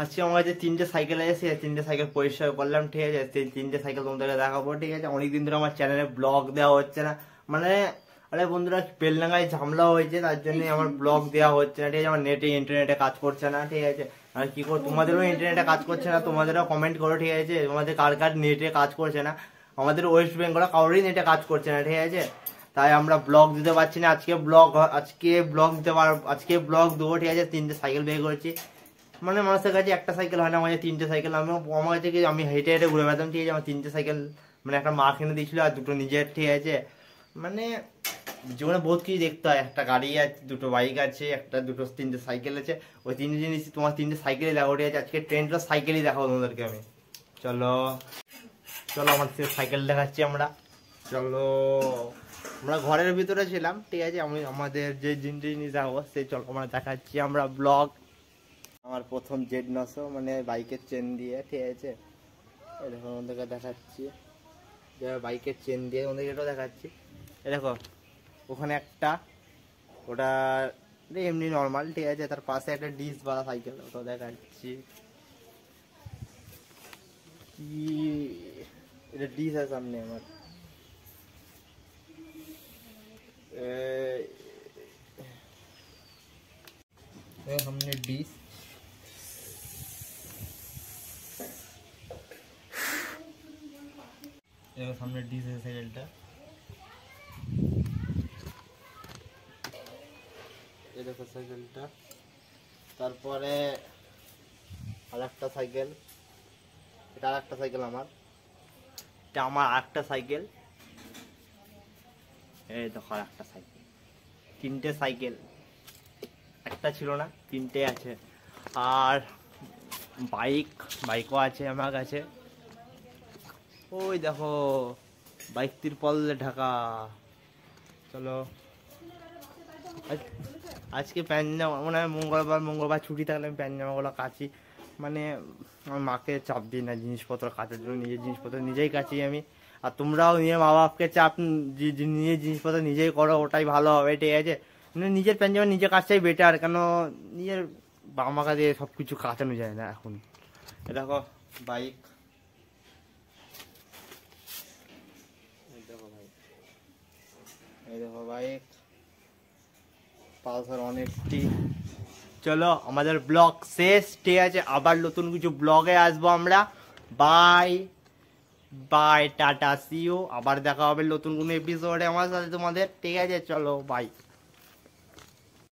আজকে আমার কাছে 3টে সাইকেল আছে, 3টে সাইকেল পরিষ্কার করলাম, ঠিক আছে। 3টে সাইকেল তোমাদেরকে দেখাবো, ঠিক আছে। অনেকদিন ধরে আমার চ্যানেলে ব্লগ দেওয়া হচ্ছে না, মানে আরে বন্ধুরা বেলডাঙ্গায় ঝামেলা হয়েছে, তার জন্য আমার ব্লগ দেওয়া হচ্ছে না, ঠিক আছে। আমার ইন্টারনেটে কাজ করছে না, ঠিক আছে। আর কি করো, তোমাদেরও ইন্টারনেটে কাজ করছে না, তোমাদেরও কমেন্ট করো, ঠিক আছে। তোমাদের কার কার নেটে কাজ করছে না, আমাদের ওয়েস্ট বেঙ্গলে কারোরই নেটে কাজ করছে না, ঠিক আছে। তাই আমরা ব্লগ দিতে পারছি না। আজকে ব্লগ দেবো, ঠিক আছে। 3টে সাইকেল বের করেছি, মানে মানুষের কাছে একটা সাইকেল হয় না, আমার 3টে সাইকেল। আমার কাছে আমি হেঁটে হেঁটে ঘুরে বেড়াতাম, ঠিক আছে। আমার 3টে সাইকেল, মানে একটা মা কিনে দিয়েছিল আর 2টো নিজের, ঠিক আছে। মানে জীবনে বহুত কিছু দেখতে হয়, একটা গাড়ি আছে, 2টো বাইক আছে, 3টে সাইকেল আছে। ওই 3টে জিনিস তোমার 3টে সাইকেলই দেখো, ঠিক আছে। আজকে ট্রেনটা সাইকেলই দেখাবো তোমাদেরকে আমি। চলো চলো আমার সাইকেল দেখাচ্ছি আমরা। চলো, আমরা ঘরের ভিতরে ছিলাম, ঠিক আছে। আমি আমাদের যে জিনিস দেখাবো সেই চলো আমরা দেখাচ্ছি আমরা ব্লগ। আমার প্রথম Z900, মানে বাইকের চেন দিয়ে, ঠিক আছে। এরকম ওদেরকে দেখাচ্ছি, বাইকের চেন দিয়ে ওদেরকে এটাও দেখাচ্ছি। এ দেখো ওখানে একটা, ওটা এমনি নর্মাল, ঠিক আছে। তার পাশে একটা ডিস বালা সাইকেল, ওটাও দেখাচ্ছি। কি এটা ডিস আছে সামনে আমার, সামনে ডিস, সামনে ডিস আছে সাইকেলটা। এই দেখো সাইকেলটা। তারপরে আরেকটা সাইকেল, এটা আরেকটা সাইকেল আমার, এটা আমার আরেকটা সাইকেল। এই দেখো আরেকটা সাইকেল। 3টে সাইকেল, একটা ছিল না, 3টে আছে। আর বাইকও আছে আমার কাছে। ওই দেখো বাইক তিরপল ঢাকা। চলো আজকে প্যান্ট জামা, মানে মঙ্গলবার ছুটি থাকলে আমি প্যান্ট জামাগুলো কাচি, মানে আমার মাকে চাপ দিই না জিনিসপত্র কাচার জন্য, নিজের জিনিসপত্র নিজেই কাচি আমি। আর তোমরাও নিজের মা বাপকে চাপ, নিজের জিনিসপত্র নিজেই করো, ওটাই ভালো হবে, ঠিক আছে। মানে নিজের প্যান্ট জামা নিজে কাজটাই বেটার, কেন নিজের বাবা মাকে দিয়ে সব কিছু কাচানো যায় না এখন। দেখো বাইক, এই দেখো বাইক পালসার অনেকটি। চলো আমাদের ব্লগ শেষ, ঠিক আছে। আবার নতুন কিছু ব্লগে আসবো আমরা। Bye bye, tata, see you. আবার দেখা হবে নতুন কোনো এপিসোডে আমার সাথে তোমাদের, ঠিক আছে। চলো বাই।